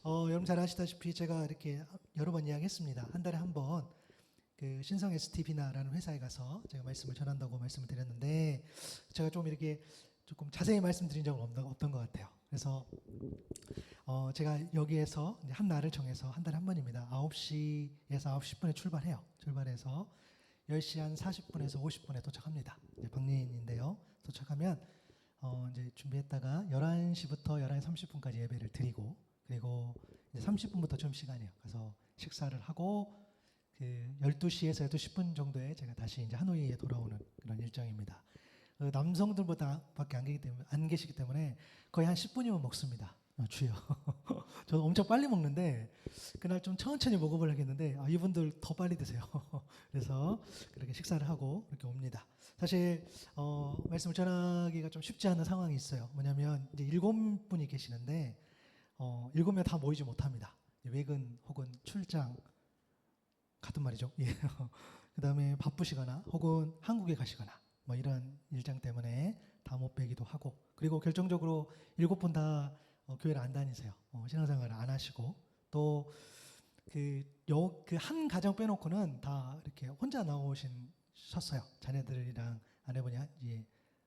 여러분 잘 아시다시피 제가 이렇게 여러 번 이야기했습니다. 한 달에 한 번 그 신성 STB나라는 회사에 가서 제가 말씀을 전한다고 말씀을 드렸는데 제가 좀 이렇게 조금 자세히 말씀드린 적은 없던 것 같아요. 그래서 제가 여기에서 이제 한 날을 정해서 한 달에 한 번입니다. 9시에서 9시 10분에 출발해요. 출발해서 10시 한 40분에서 50분에 도착합니다. 이제 박리인인데요. 도착하면 이제 준비했다가 11시부터 11시 30분까지 예배를 드리고 그리고 이제 30분부터 좀 시간이에요. 가서 식사를 하고 그 12시에서 12시 10분 정도에 제가 다시 이제 하노이에 돌아오는 그런 일정입니다. 남성들보다밖에 안 계시기 때문에 거의 한 10분이면 먹습니다. 주요. 저도 엄청 빨리 먹는데 그날 좀 천천히 먹어보려고 했는데 이분들 더 빨리 드세요. 그래서 그렇게 식사를 하고 이렇게 옵니다. 사실 말씀을 전하기가 좀 쉽지 않은 상황이 있어요. 뭐냐면 이제 7분이 계시는데 7명 다 모이지 못합니다. 외근 혹은 출장 같은 말이죠. 예. 그다음에 바쁘시거나 혹은 한국에 가시거나 뭐 이런 일정 때문에 다 못 뵈기도 하고 그리고 결정적으로 7분 다 교회를 안 다니세요. 신앙생활을 안 하시고 또 그 한 가정 빼놓고는 다 이렇게 혼자 나오셨어요. 자녀들이랑 아내분이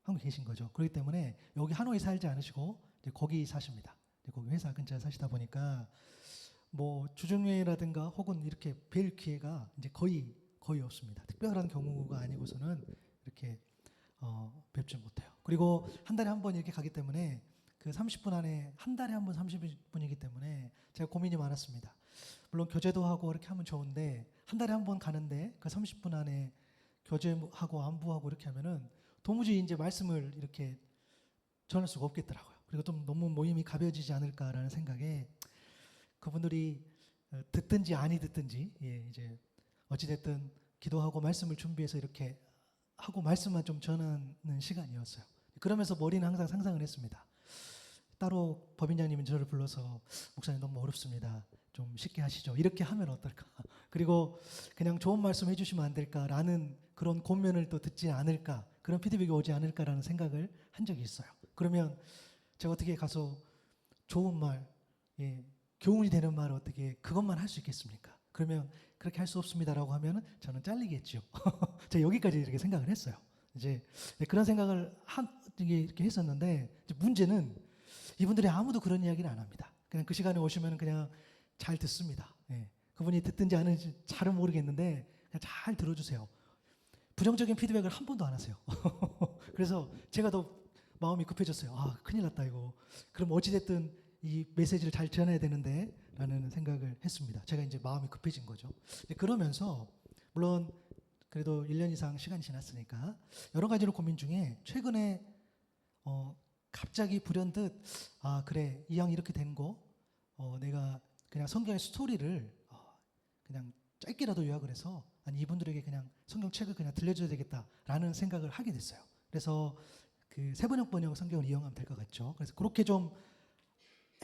한국에 계신 거죠. 그렇기 때문에 여기 하노이 살지 않으시고 이제 거기 사십니다. 이제 거기 회사 근처에 사시다 보니까 뭐 주중회라든가 혹은 이렇게 뵐 기회가 이제 거의 없습니다. 특별한 경우가 아니고서는 이렇게 뵙지 못해요. 그리고 한 달에 한 번 이렇게 가기 때문에 그 30분 안에 한 달에 한 번 30분이기 때문에 제가 고민이 많았습니다. 물론 교제도 하고 이렇게 하면 좋은데 한 달에 한 번 가는데 그 30분 안에 교제하고 안부하고 이렇게 하면은 도무지 이제 말씀을 이렇게 전할 수가 없겠더라고요. 그리고 좀 너무 모임이 가벼워지지 않을까라는 생각에 그분들이 듣든지 아니 듣든지 이제 어찌됐든 기도하고 말씀을 준비해서 이렇게 하고 말씀만 좀 전하는 시간이었어요. 그러면서 머리는 항상 상상을 했습니다. 따로 법인장님이 저를 불러서 목사님 너무 어렵습니다. 좀 쉽게 하시죠. 이렇게 하면 어떨까? 그리고 그냥 좋은 말씀 해주시면 안 될까라는 그런 권면을 또 듣지 않을까? 그런 피드백이 오지 않을까라는 생각을 한 적이 있어요. 그러면 제가 어떻게 가서 좋은 말, 교훈이 되는 말을 어떻게 그것만 할 수 있겠습니까? 그러면 그렇게 할 수 없습니다라고 하면 저는 잘리겠죠. 제가 여기까지 이렇게 생각을 했어요. 이제 그런 생각을 이렇게 했었는데 이제 문제는 이분들이 아무도 그런 이야기를 안 합니다. 그냥 그 시간에 오시면 그냥 잘 듣습니다. 그분이 듣든지 안 듣는지 잘은 모르겠는데 그냥 잘 들어주세요. 부정적인 피드백을 한 번도 안 하세요. 그래서 제가 더 마음이 급해졌어요. 큰일 났다 이거. 그럼 어찌됐든 이 메시지를 잘 전해야 되는데 라는 생각을 했습니다. 제가 이제 마음이 급해진 거죠. 그러면서 물론 그래도 1년 이상 시간이 지났으니까 여러 가지로 고민 중에 최근에 갑자기 불현듯 그래 이왕 이렇게 된 거 내가 그냥 성경의 스토리를 그냥 짧게라도 요약을 해서 아니 이분들에게 그냥 성경책을 그냥 들려줘야 되겠다라는 생각을 하게 됐어요. 그래서 그 세번역 성경을 이용하면 될 것 같죠. 그래서 그렇게 좀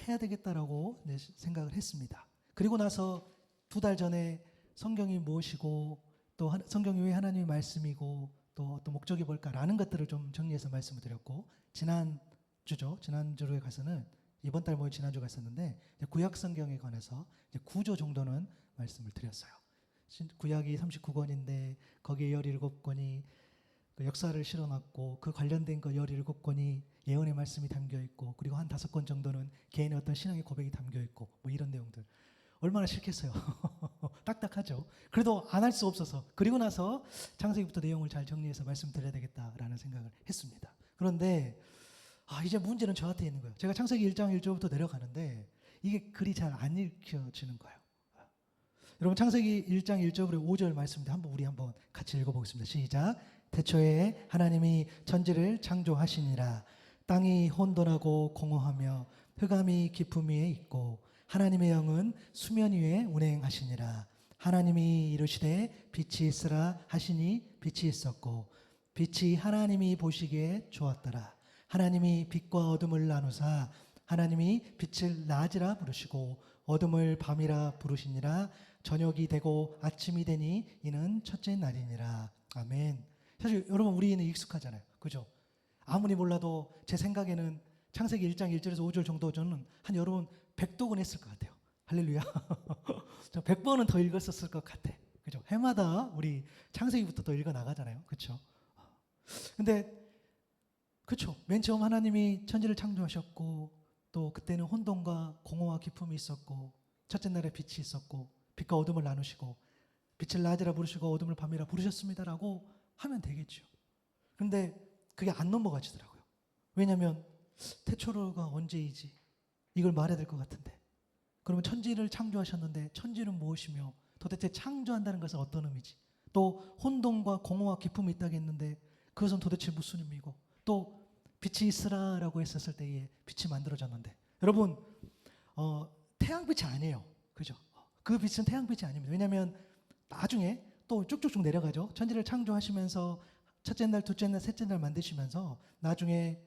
해야 되겠다라고 생각을 했습니다. 그리고 나서 2달 전에 성경이 무엇이고 또 성경이 왜 하나님의 말씀이고 또 어떤 목적이 뭘까라는 것들을 좀 정리해서 말씀을 드렸고 지난주에 가서는 이번 달 모임 지난주 갔었는데 구약 성경에 관해서 이제 9조 정도는 말씀을 드렸어요. 구약이 39권인데 거기에 17권이 그 역사를 실어놨고 그 관련된 거 17권이 예언의 말씀이 담겨 있고 그리고 한 5권 정도는 개인의 어떤 신앙의 고백이 담겨 있고 뭐 이런 내용들 얼마나 싫겠어요. 딱딱하죠. 그래도 안 할 수 없어서 그리고 나서 창세기부터 내용을 잘 정리해서 말씀드려야 되겠다라는 생각을 했습니다. 그런데 이제 문제는 저한테 있는 거예요. 제가 창세기 1장 1절부터 내려가는데 이게 글이 잘 안 읽혀지는 거예요. 여러분 창세기 1장 1절부터 5절 말씀인데 우리 한번 같이 읽어보겠습니다. 시작. 태초에 하나님이 천지를 창조하시니라. 땅이 혼돈하고 공허하며 흑암이 깊음 위에 있고 하나님의 영은 수면 위에 운행하시니라. 하나님이 이르시되 빛이 있으라 하시니 빛이 있었고 빛이 하나님이 보시기에 좋았더라. 하나님이 빛과 어둠을 나누사 하나님이 빛을 낮이라 부르시고 어둠을 밤이라 부르시니라. 저녁이 되고 아침이 되니 이는 첫째 날이니라. 아멘. 사실 여러분 우리는 익숙하잖아요. 그죠? 아무리 몰라도 제 생각에는 창세기 1장 1절에서 5절 정도 저는 한 여러분 100독은 했을 것 같아요. 할렐루야. 저 100번은 더 읽었었을 것 같아. 그죠? 해마다 우리 창세기부터 더 읽어 나가잖아요. 그렇죠? 근데 그렇죠. 맨 처음 하나님이 천지를 창조하셨고 또 그때는 혼돈과 공허와 기품이 있었고 첫째 날에 빛이 있었고 빛과 어둠을 나누시고 빛을 낮이라 부르시고 어둠을 밤이라 부르셨습니다라고 하면 되겠죠. 그런데 그게 안 넘어가지더라고요. 왜냐하면 태초로가 언제이지? 이걸 말해야 될 것 같은데. 그러면 천지를 창조하셨는데 천지는 무엇이며 도대체 창조한다는 것은 어떤 의미지? 또 혼돈과 공허와 기품이 있다겠는데 그것은 도대체 무슨 의미고 또 빛이 있으라라고 했었을 때에 빛이 만들어졌는데 여러분 태양빛이 아니에요. 그죠? 그 빛은 태양빛이 아닙니다. 왜냐하면 나중에 또 쭉쭉쭉 내려가죠. 천지를 창조하시면서 첫째 날, 둘째 날, 셋째 날 만드시면서 나중에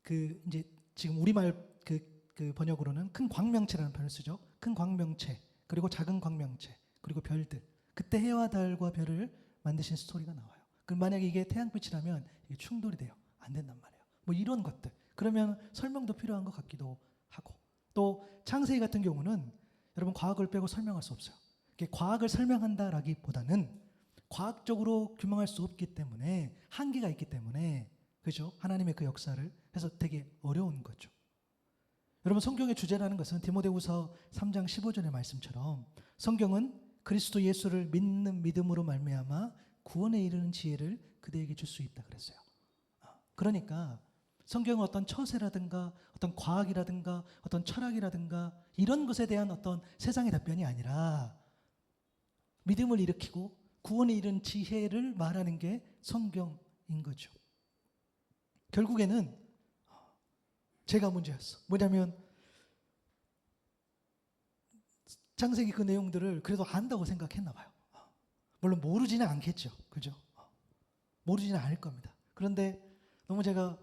그 이제 지금 우리말 그 번역으로는 큰 광명체라는 표현을 쓰죠. 큰 광명체 그리고 작은 광명체 그리고 별들 그때 해와 달과 별을 만드신 스토리가 나와요. 그럼 만약에 이게 태양빛이라면 이게 충돌이 돼요. 안 된단 말이에요. 뭐 이런 것들 그러면 설명도 필요한 것 같기도 하고 또 창세기 같은 경우는 여러분 과학을 빼고 설명할 수 없어요. 과학을 설명한다라기보다는 과학적으로 규명할 수 없기 때문에 한계가 있기 때문에 그죠? 하나님의 그 역사를 해서 되게 어려운 거죠. 여러분 성경의 주제라는 것은 디모데후서 3장 15절의 말씀처럼 성경은 그리스도 예수를 믿는 믿음으로 말미암아 구원에 이르는 지혜를 그대에게 줄 수 있다 그랬어요. 그러니까 성경은 어떤 처세라든가 어떤 과학이라든가 어떤 철학이라든가 이런 것에 대한 어떤 세상의 답변이 아니라 믿음을 일으키고 구원에 이른 지혜를 말하는 게 성경인 거죠. 결국에는 제가 문제였어. 뭐냐면 창세기 그 내용들을 그래도 안다고 생각했나 봐요. 물론 모르지는 않겠죠. 그죠? 모르지는 않을 겁니다. 그런데 너무 제가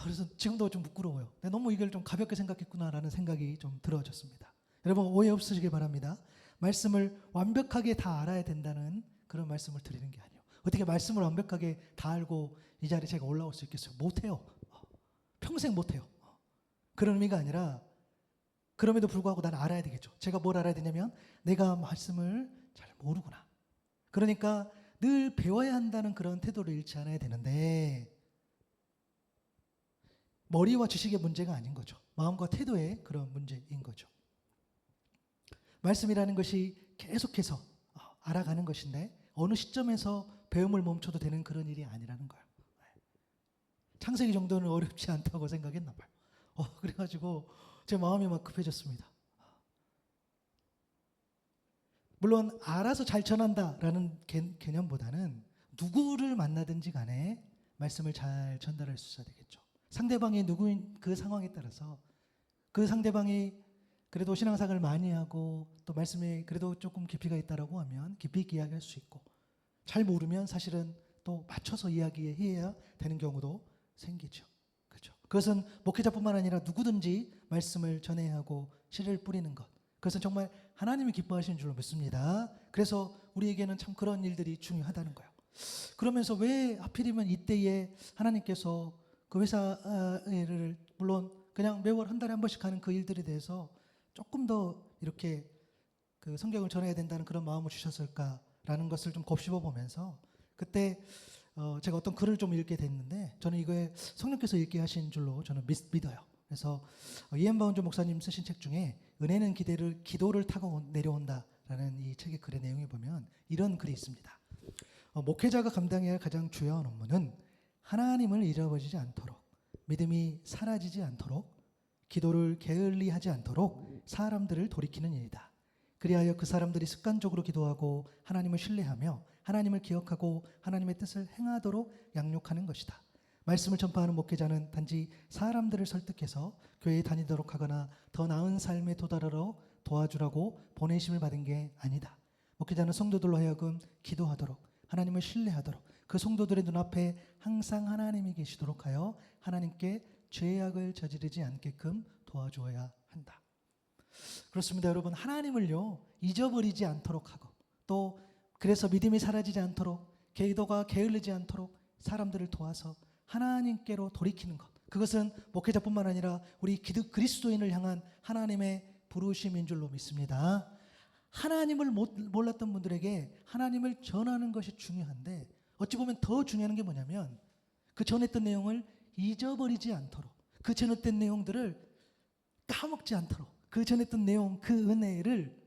그래서 지금도 좀 부끄러워요. 내가 너무 이걸 좀 가볍게 생각했구나라는 생각이 좀 들어졌습니다. 여러분 오해 없으시길 바랍니다. 말씀을 완벽하게 다 알아야 된다는 그런 말씀을 드리는 게 아니에요. 어떻게 말씀을 완벽하게 다 알고 이 자리에 제가 올라올 수 있겠어요? 못해요. 평생 못해요. 그런 의미가 아니라 그럼에도 불구하고 난 알아야 되겠죠. 제가 뭘 알아야 되냐면 내가 말씀을 잘 모르구나. 그러니까 늘 배워야 한다는 그런 태도를 잃지 않아야 되는데 머리와 지식의 문제가 아닌 거죠. 마음과 태도의 그런 문제인 거죠. 말씀이라는 것이 계속해서 알아가는 것인데 어느 시점에서 배움을 멈춰도 되는 그런 일이 아니라는 거예요. 창세기 정도는 어렵지 않다고 생각했나 봐요. 그래가지고 제 마음이 막 급해졌습니다. 물론 알아서 잘 전한다라는 개념보다는 누구를 만나든지 간에 말씀을 잘 전달할 수 있어야 되겠죠. 상대방이 누구인 그 상황에 따라서 그 상대방이 그래도 신앙생활을 많이 하고 또 말씀에 그래도 조금 깊이가 있다라고 하면 깊이 있게 이야기할 수 있고 잘 모르면 사실은 또 맞춰서 이야기해야 되는 경우도 생기죠. 그렇죠. 그것은 목회자뿐만 아니라 누구든지 말씀을 전해야 하고 씨를 뿌리는 것. 그것은 정말 하나님이 기뻐하시는 줄로 믿습니다. 그래서 우리에게는 참 그런 일들이 중요하다는 거예요. 그러면서 왜 하필이면 이때에 하나님께서 그 회사를 물론 그냥 매월 한 달에 한 번씩 하는 그 일들에 대해서 조금 더 이렇게 그 성경을 전해야 된다는 그런 마음을 주셨을까라는 것을 좀 곱씹어 보면서 그때 제가 어떤 글을 좀 읽게 됐는데 저는 이거에 성령께서 읽게 하신 줄로 저는 믿어요. 그래서 이엔 바운조 목사님 쓰신 책 중에 은혜는 기도를 타고 내려온다라는 이 책의 글의 내용에 보면 이런 글이 있습니다. 목회자가 감당해야 할 가장 중요한 업무는 하나님을 잃어버리지 않도록 믿음이 사라지지 않도록 기도를 게을리하지 않도록 사람들을 돌이키는 일이다. 그리하여 그 사람들이 습관적으로 기도하고 하나님을 신뢰하며 하나님을 기억하고 하나님의 뜻을 행하도록 양육하는 것이다. 말씀을 전파하는 목회자는 단지 사람들을 설득해서 교회에 다니도록 하거나 더 나은 삶에 도달하러 도와주라고 보내심을 받은 게 아니다. 목회자는 성도들로 하여금 기도하도록 하나님을 신뢰하도록 그 성도들의 눈앞에 항상 하나님이 계시도록 하여 하나님께 죄악을 저지르지 않게끔 도와주어야 한다. 그렇습니다. 여러분 하나님을요 잊어버리지 않도록 하고 또 그래서 믿음이 사라지지 않도록 기도가 게을르지 않도록 사람들을 도와서 하나님께로 돌이키는 것. 그것은 목회자뿐만 아니라 우리 그리스도인을 향한 하나님의 부르심인 줄로 믿습니다. 하나님을 몰랐던 분들에게 하나님을 전하는 것이 중요한데 어찌 보면 더 중요한 게 뭐냐면 그 전했던 내용을 잊어버리지 않도록, 그 전했던 내용들을 까먹지 않도록, 그 전했던 내용, 그 은혜를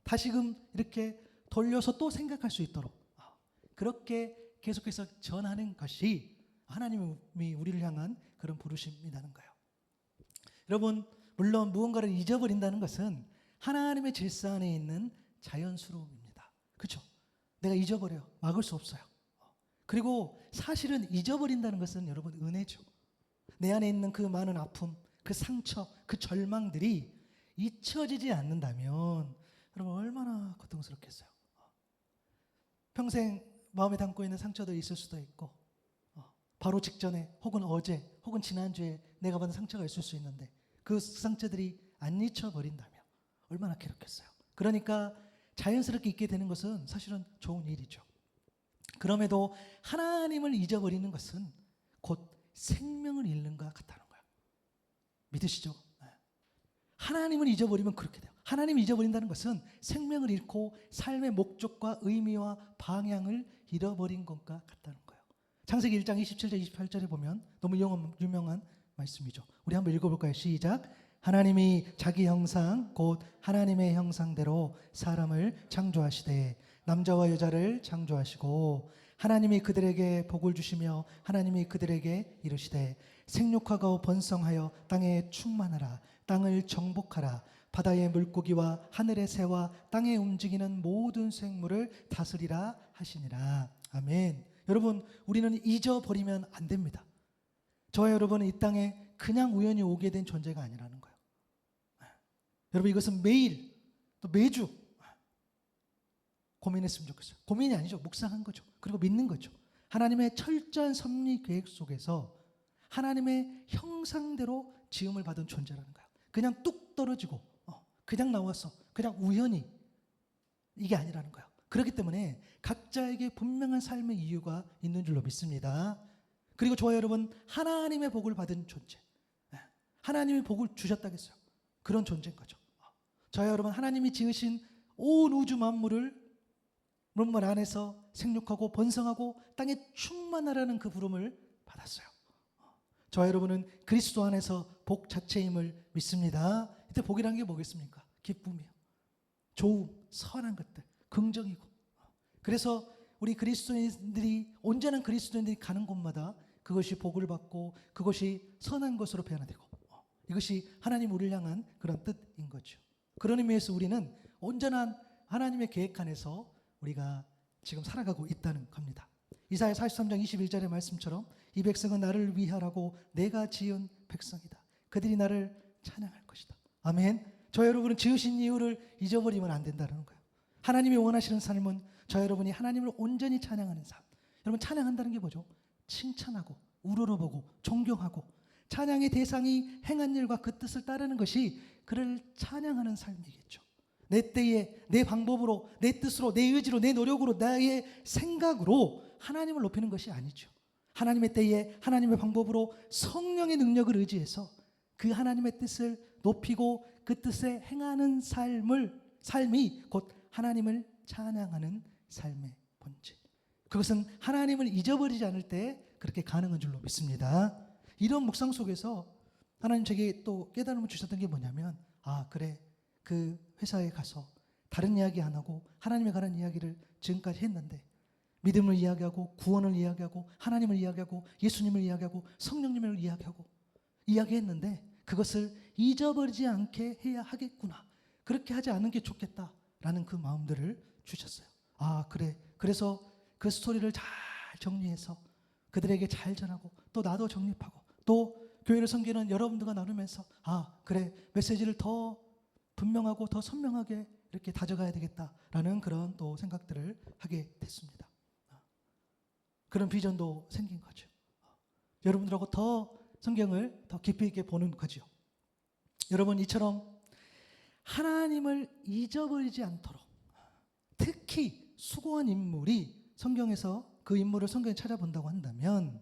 다시금 이렇게 돌려서 또 생각할 수 있도록 그렇게 계속해서 전하는 것이 하나님이 우리를 향한 그런 부르심이라는 거예요. 여러분, 물론 무언가를 잊어버린다는 것은 하나님의 질서 안에 있는 자연스러움입니다. 그렇죠? 내가 잊어버려. 막을 수 없어요. 그리고 사실은 잊어버린다는 것은 여러분 은혜죠. 내 안에 있는 그 많은 아픔, 그 상처, 그 절망들이 잊혀지지 않는다면 여러분 얼마나 고통스럽겠어요. 평생 마음에 담고 있는 상처도 있을 수도 있고 바로 직전에 혹은 어제 혹은 지난주에 내가 받은 상처가 있을 수 있는데 그 상처들이 안 잊혀버린다면 얼마나 괴롭겠어요. 그러니까 자연스럽게 잊게 되는 것은 사실은 좋은 일이죠. 그럼에도 하나님을 잊어버리는 것은 곧 생명을 잃는 것 같다는 거예요. 믿으시죠? 하나님을 잊어버리면 그렇게 돼요. 하나님을 잊어버린다는 것은 생명을 잃고 삶의 목적과 의미와 방향을 잃어버린 것과 같다는 거예요. 창세기 1장 27절 28절에 보면 너무 유명한 말씀이죠. 우리 한번 읽어볼까요? 시작. 하나님이 자기 형상 곧 하나님의 형상대로 사람을 창조하시되 남자와 여자를 창조하시고 하나님이 그들에게 복을 주시며 하나님이 그들에게 이르시되 생육하고 번성하여 땅에 충만하라 땅을 정복하라 바다의 물고기와 하늘의 새와 땅에 움직이는 모든 생물을 다스리라 하시니라. 아멘. 여러분, 우리는 잊어버리면 안 됩니다. 저와 여러분은 이 땅에 그냥 우연히 오게 된 존재가 아니라는 거예요. 여러분, 이것은 매일 또 매주 고민했으면 좋겠어요. 고민이 아니죠. 묵상한 거죠. 그리고 믿는 거죠. 하나님의 철저한 섭리 계획 속에서 하나님의 형상대로 지음을 받은 존재라는 거예요. 그냥 뚝 떨어지고 그냥 나와서 그냥 우연히 이게 아니라는 거예요. 그렇기 때문에 각자에게 분명한 삶의 이유가 있는 줄로 믿습니다. 그리고 저와 여러분 하나님의 복을 받은 존재, 하나님이 복을 주셨다겠어요. 그런 존재인 거죠. 저와 여러분 하나님이 지으신 온 우주 만물을 물물 안에서 생육하고 번성하고 땅에 충만하라는 그 부름을 받았어요. 저와 여러분은 그리스도 안에서 복 자체임을 믿습니다. 이때 복이라는 게 뭐겠습니까? 기쁨이요, 좋음, 선한 것들, 긍정이고. 그래서 우리 그리스도인들이 온전한 그리스도인들이 가는 곳마다 그것이 복을 받고 그것이 선한 것으로 변화되고 이것이 하나님 우리를 향한 그런 뜻인 거죠. 그런 의미에서 우리는 온전한 하나님의 계획 안에서 우리가 지금 살아가고 있다는 겁니다. 이사야 43장 21절의 말씀처럼 이 백성은 나를 위하라고 내가 지은 백성이다. 그들이 나를 찬양할 것이다. 아멘. 저 여러분은 지으신 이유를 잊어버리면 안 된다는 거예요. 하나님이 원하시는 삶은 저 여러분이 하나님을 온전히 찬양하는 삶. 여러분 찬양한다는 게 뭐죠? 칭찬하고 우러러보고 존경하고 찬양의 대상이 행한 일과 그 뜻을 따르는 것이 그를 찬양하는 삶이겠죠. 내 때에 내 방법으로 내 뜻으로 내 의지로 내 노력으로 나의 생각으로 하나님을 높이는 것이 아니죠. 하나님의 때에 하나님의 방법으로 성령의 능력을 의지해서 그 하나님의 뜻을 높이고 그 뜻에 행하는 삶이 곧 하나님을 찬양하는 삶의 본질. 그것은 하나님을 잊어버리지 않을 때 그렇게 가능한 줄로 믿습니다. 이런 묵상 속에서 하나님 제게 또 깨달음을 주셨던 게 뭐냐면 그래 그 회사에 가서 다른 이야기 안 하고 하나님에 관한 이야기를 지금까지 했는데 믿음을 이야기하고 구원을 이야기하고 하나님을 이야기하고 예수님을 이야기하고 성령님을 이야기했는데 그것을 잊어버리지 않게 해야 하겠구나. 그렇게 하지 않는 게 좋겠다라는 그 마음들을 주셨어요. 그래. 그래서 그 스토리를 잘 정리해서 그들에게 잘 전하고 또 나도 정립하고 또 교회를 섬기는 여러분들과 나누면서 그래 메시지를 더 분명하고 더 선명하게 이렇게 다져가야 되겠다라는 그런 또 생각들을 하게 됐습니다. 그런 비전도 생긴 거죠. 여러분들하고 더 성경을 더 깊이 있게 보는 거죠. 여러분 이처럼 하나님을 잊어버리지 않도록 특히 수고한 인물이 성경에서 그 인물을 성경에 찾아본다고 한다면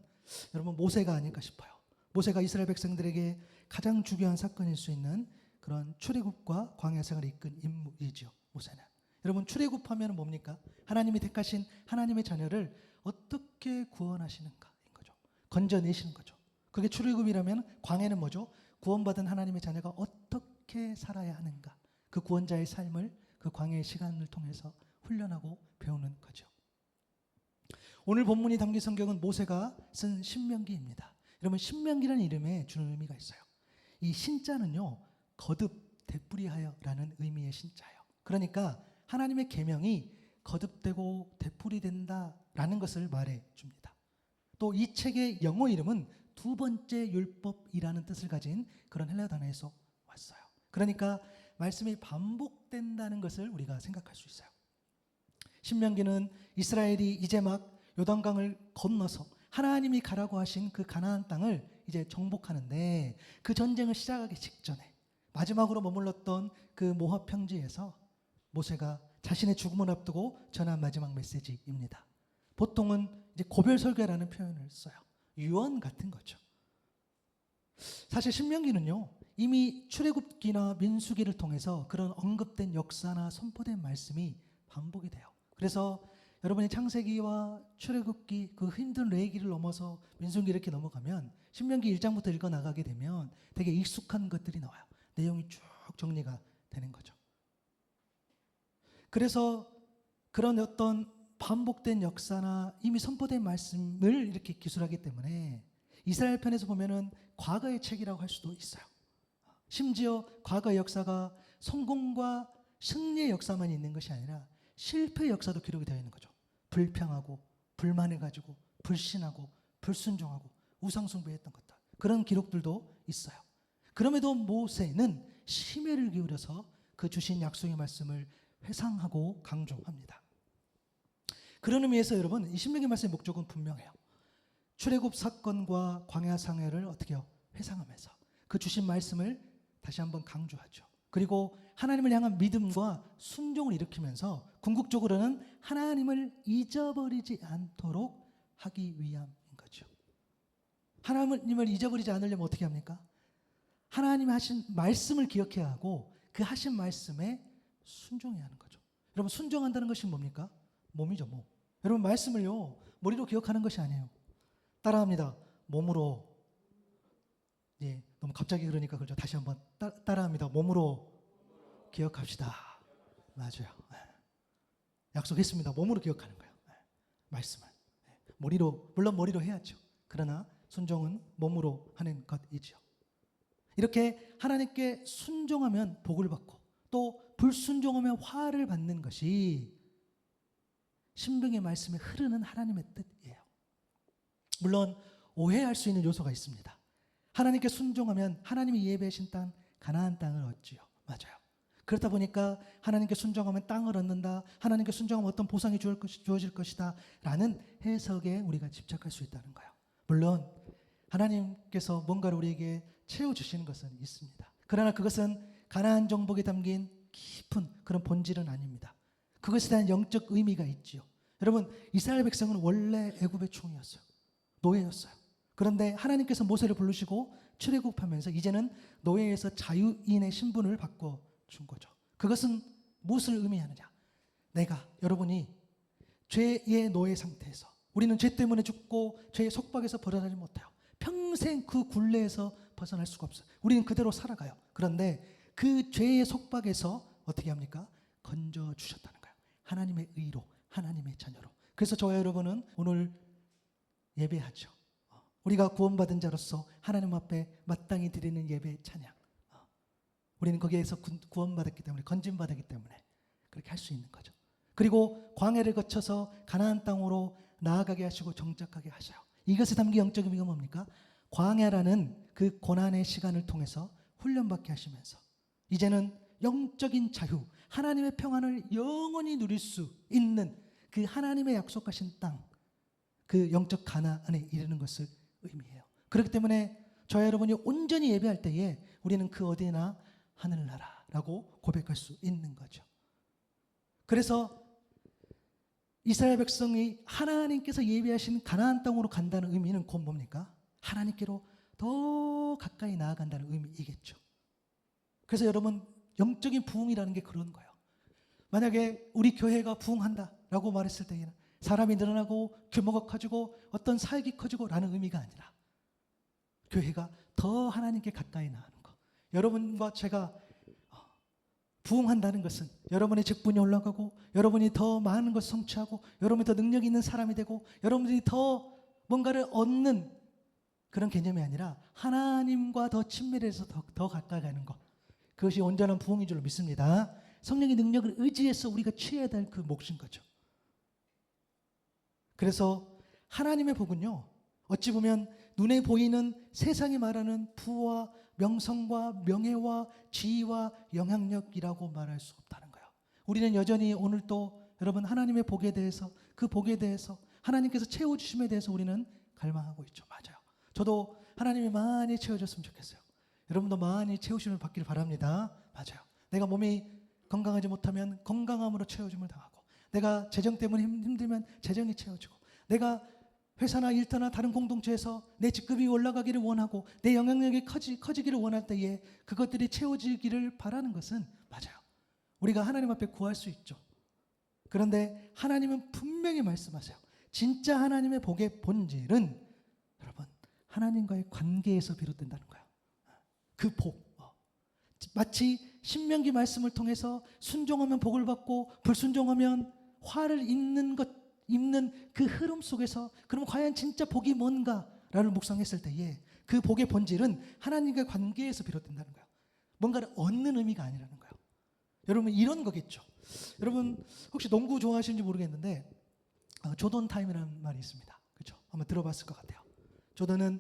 여러분 모세가 아닐까 싶어요. 모세가 이스라엘 백성들에게 가장 중요한 사건일 수 있는 그런 출애굽과 광야 생활을 이끈 인물이죠. 모세는. 여러분 출애굽하면 뭡니까? 하나님이 택하신 하나님의 자녀를 어떻게 구원하시는가인 거죠. 건져내시는 거죠. 그게 출애굽이라면 광야는 뭐죠? 구원받은 하나님의 자녀가 어떻게 살아야 하는가. 그 구원자의 삶을 그 광야의 시간을 통해서 훈련하고 배우는 거죠. 오늘 본문이 담긴 성경은 모세가 쓴 신명기입니다. 여러분 신명기라는 이름에 주는 의미가 있어요. 이 신자는요. 거듭 되풀이하여라는 의미의 신자예요. 그러니까 하나님의 계명이 거듭되고 되풀이된다라는 것을 말해줍니다. 또 이 책의 영어 이름은 두 번째 율법이라는 뜻을 가진 그런 헬라 단어에서 왔어요. 그러니까 말씀이 반복된다는 것을 우리가 생각할 수 있어요. 신명기는 이스라엘이 이제 막 요단강을 건너서 하나님이 가라고 하신 그 가나안 땅을 이제 정복하는데 그 전쟁을 시작하기 직전에 마지막으로 머물렀던 그 모압 평지에서 모세가 자신의 죽음을 앞두고 전한 마지막 메시지입니다. 보통은 이제 고별 설교라는 표현을 써요. 유언 같은 거죠. 사실 신명기는요. 이미 출애굽기나 민수기를 통해서 그런 언급된 역사나 선포된 말씀이 반복이 돼요. 그래서 여러분이 창세기와 출애굽기 그 힘든 레위기를 넘어서 민수기 이렇게 넘어가면 신명기 1장부터 읽어 나가게 되면 되게 익숙한 것들이 나와요. 내용이 쭉 정리가 되는 거죠. 그래서 그런 어떤 반복된 역사나 이미 선포된 말씀을 이렇게 기술하기 때문에 이스라엘 편에서 보면은 과거의 책이라고 할 수도 있어요. 심지어 과거의 역사가 성공과 승리의 역사만 있는 것이 아니라 실패의 역사도 기록이 되어 있는 거죠. 불평하고 불만해가지고 불신하고 불순종하고 우상숭배했던 것들 그런 기록들도 있어요. 그럼에도 모세는 심혈을 기울여서 그 주신 약속의 말씀을 회상하고 강조합니다. 그런 의미에서 여러분 이 신명기 말씀의 목적은 분명해요. 출애굽 사건과 광야 상해를 어떻게 해요? 회상하면서 그 주신 말씀을 다시 한번 강조하죠. 그리고 하나님을 향한 믿음과 순종을 일으키면서 궁극적으로는 하나님을 잊어버리지 않도록 하기 위함인 거죠. 하나님을 잊어버리지 않으려면 어떻게 합니까? 하나님이 하신 말씀을 기억해야 하고 그 하신 말씀에 순종해야 하는 거죠. 여러분 순종한다는 것이 뭡니까? 몸이죠, 몸. 여러분 말씀을요 머리로 기억하는 것이 아니에요. 따라합니다. 몸으로. 예, 너무 갑자기 그러니까 그렇죠. 다시 한번 따라합니다. 몸으로 기억합시다. 맞아요. 약속했습니다. 몸으로 기억하는 거예요. 말씀을. 머리로 물론 머리로 해야죠. 그러나 순종은 몸으로 하는 것이죠. 이렇게 하나님께 순종하면 복을 받고 또 불순종하면 화를 받는 것이 신명기의 말씀에 흐르는 하나님의 뜻이에요. 물론 오해할 수 있는 요소가 있습니다. 하나님께 순종하면 하나님이 예배하신 땅 가나안 땅을 얻지요. 맞아요. 그렇다 보니까 하나님께 순종하면 땅을 얻는다. 하나님께 순종하면 어떤 보상이 주어질 것이다. 라는 해석에 우리가 집착할 수 있다는 거예요. 물론 하나님께서 뭔가를 우리에게 채워주시는 것은 있습니다. 그러나 그것은 가나안 정복에 담긴 깊은 그런 본질은 아닙니다. 그것에 대한 영적 의미가 있지요. 여러분 이스라엘 백성은 원래 애굽의 총이었어요. 노예였어요. 그런데 하나님께서 모세를 부르시고 출애굽하면서 이제는 노예에서 자유인의 신분을 바꿔준 거죠. 그것은 무엇을 의미하느냐? 여러분이 죄의 노예 상태에서 우리는 죄 때문에 죽고 죄의 속박에서 벗어나지 못해요. 평생 그 굴레에서 벗어날 수가 없어요. 우리는 그대로 살아가요. 그런데 그 죄의 속박에서 어떻게 합니까? 건져주셨다는 거예요. 하나님의 의로, 하나님의 자녀로. 그래서 저와 여러분은 오늘 예배하죠. 우리가 구원받은 자로서 하나님 앞에 마땅히 드리는 예배 찬양. 우리는 거기에서 구원받았기 때문에 건진받았기 때문에 그렇게 할 수 있는 거죠. 그리고 광야를 거쳐서 가나안 땅으로 나아가게 하시고 정착하게 하셔요. 이것에 담긴 영적 의미가 뭡니까? 광야라는 그 고난의 시간을 통해서 훈련받게 하시면서 이제는 영적인 자유, 하나님의 평안을 영원히 누릴 수 있는 그 하나님의 약속하신 땅, 그 영적 가나안에 이르는 것을 의미해요. 그렇기 때문에 저와 여러분이 온전히 예배할 때에 우리는 그 어디나 하늘나라라고 고백할 수 있는 거죠. 그래서 이스라엘 백성이 하나님께서 예비하신 가나안 땅으로 간다는 의미는 곧 뭡니까? 하나님께로 더 가까이 나아간다는 의미이겠죠. 그래서 여러분, 영적인 부흥이라는 게 그런 거예요. 만약에 우리 교회가 부흥한다라고 말했을 때에는 사람이 늘어나고 규모가 커지고 어떤 사역이 커지고 라는 의미가 아니라 교회가 더 하나님께 가까이 나가는 것. 여러분과 제가 부흥한다는 것은 여러분의 직분이 올라가고 여러분이 더 많은 것을 성취하고 여러분이 더 능력 있는 사람이 되고 여러분들이 더 뭔가를 얻는 그런 개념이 아니라 하나님과 더 친밀해서 더 가까이 가는 것. 그것이 온전한 부흥인 줄로 믿습니다. 성령의 능력을 의지해서 우리가 취해야 될 그 몫인 거죠. 그래서 하나님의 복은요, 어찌 보면 눈에 보이는 세상이 말하는 부와 명성과 명예와 지위와 영향력이라고 말할 수 없다는 거예요. 우리는 여전히 오늘도 여러분 하나님의 복에 대해서, 그 복에 대해서, 하나님께서 채워주심에 대해서 우리는 갈망하고 있죠. 맞아요. 저도 하나님이 많이 채워줬으면 좋겠어요. 여러분도 많이 채우심을 받기를 바랍니다. 맞아요. 내가 몸이 건강하지 못하면 건강함으로 채워줌을 당하고, 내가 재정 때문에 힘들면 재정이 채워지고, 내가 회사나 일터나 다른 공동체에서 내 직급이 올라가기를 원하고 내 영향력이 커지기를 원할 때에 그것들이 채워지기를 바라는 것은 맞아요. 우리가 하나님 앞에 구할 수 있죠. 그런데 하나님은 분명히 말씀하세요. 진짜 하나님의 복의 본질은 여러분 하나님과의 관계에서 비롯된다는 거예요. 그 복. 마치 신명기 말씀을 통해서 순종하면 복을 받고 불순종하면 화를 입는 그 흐름 속에서 그럼 과연 진짜 복이 뭔가라를 묵상했을 때에 그 복의 본질은 하나님과의 관계에서 비롯된다는 거예요. 뭔가를 얻는 의미가 아니라는 거예요. 여러분 이런 거겠죠. 여러분 혹시 농구 좋아하시는지 모르겠는데 조던 타임이라는 말이 있습니다. 그렇죠? 한번 들어봤을 것 같아요. 조던은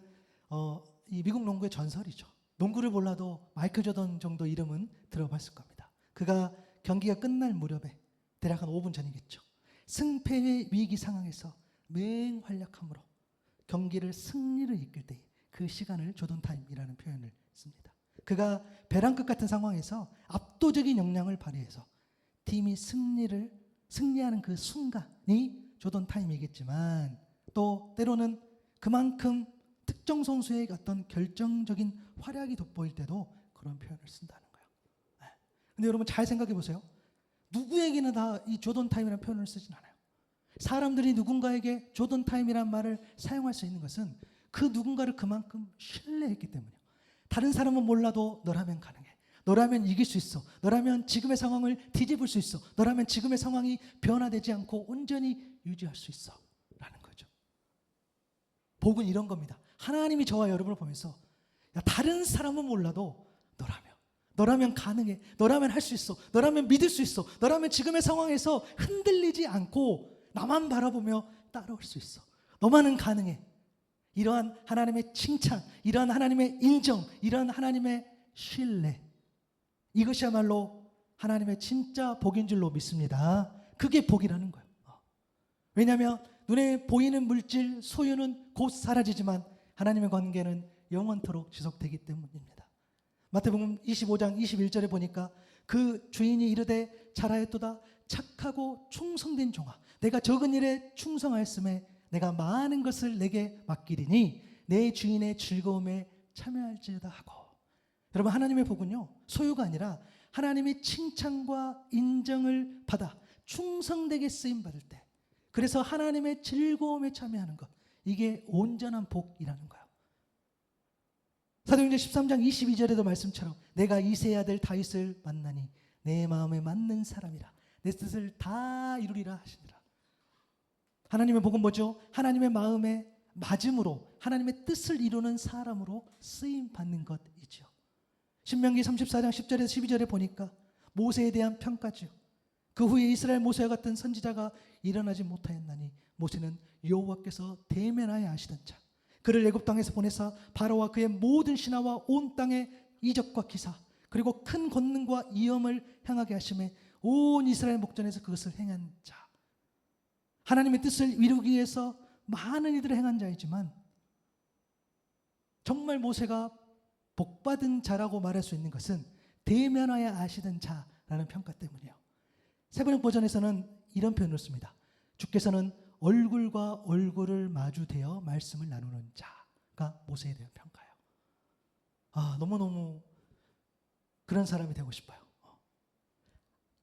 이 미국 농구의 전설이죠. 농구를 몰라도 마이클 조던 정도 이름은 들어봤을 겁니다. 그가 경기가 끝날 무렵에 대략 한 5분 전이겠죠. 승패의 위기 상황에서 맹활약함으로 경기를 승리를 이끌 때 그 시간을 조던 타임이라는 표현을 씁니다. 그가 벼랑 끝 같은 상황에서 압도적인 역량을 발휘해서 팀이 승리하는 그 순간이 조던 타임이겠지만 또 때로는 그만큼 특정 선수의 어떤 결정적인 활약이 돋보일 때도 그런 표현을 쓴다는 거예요. 근데 여러분 잘 생각해 보세요. 누구에게나 다 이 조던 타임이라는 표현을 쓰진 않아요. 사람들이 누군가에게 조던 타임이라는 말을 사용할 수 있는 것은 그 누군가를 그만큼 신뢰했기 때문이에요. 다른 사람은 몰라도 너라면 가능해. 너라면 이길 수 있어. 너라면 지금의 상황을 뒤집을 수 있어. 너라면 지금의 상황이 변화되지 않고 온전히 유지할 수 있어. 라는 거죠. 복은 이런 겁니다. 하나님이 저와 여러분을 보면서 야, 다른 사람은 몰라도 너라면 가능해. 너라면 할 수 있어. 너라면 믿을 수 있어. 너라면 지금의 상황에서 흔들리지 않고 나만 바라보며 따라올 수 있어. 너만은 가능해. 이러한 하나님의 칭찬, 이러한 하나님의 인정, 이러한 하나님의 신뢰, 이것이야말로 하나님의 진짜 복인 줄로 믿습니다. 그게 복이라는 거예요. 왜냐하면 눈에 보이는 물질, 소유는 곧 사라지지만 하나님의 관계는 영원토록 지속되기 때문입니다. 마태복음 25장 21절에 보니까 그 주인이 이르되 잘하였도다 착하고 충성된 종아, 내가 적은 일에 충성하였음에 내가 많은 것을 내게 맡기리니 내 주인의 즐거움에 참여할지어다 하고. 여러분 하나님의 복은요 소유가 아니라 하나님의 칭찬과 인정을 받아 충성되게 쓰임 받을 때, 그래서 하나님의 즐거움에 참여하는 것, 이게 온전한 복이라는 거예요. 사도행전 13장 22절에도 말씀처럼 내가 이새의 아들 다윗을 만나니 내 마음에 맞는 사람이라 내 뜻을 다 이루리라 하시니라. 하나님의 복은 뭐죠? 하나님의 마음에 맞음으로 하나님의 뜻을 이루는 사람으로 쓰임 받는 것이죠. 신명기 34장 10절에서 12절에 보니까 모세에 대한 평가죠. 그 후에 이스라엘 모세와 같은 선지자가 일어나지 못하였나니 모세는 여호와께서 대면하여 아시던 자, 그를 애굽 땅에서 보내사 바로와 그의 모든 신하와 온 땅의 이적과 기사 그리고 큰 권능과 위엄을 행하게 하심에 온 이스라엘 목전에서 그것을 행한 자. 하나님의 뜻을 이루기 위해서 많은 이들을 행한 자이지만 정말 모세가 복받은 자라고 말할 수 있는 것은 대면하여 아시던 자라는 평가 때문이에요. 세번역 버전에서는 이런 표현을 씁니다. 주께서는 얼굴과 얼굴을 마주대어 말씀을 나누는 자가 모세에 대한 평가예요. 너무너무 그런 사람이 되고 싶어요.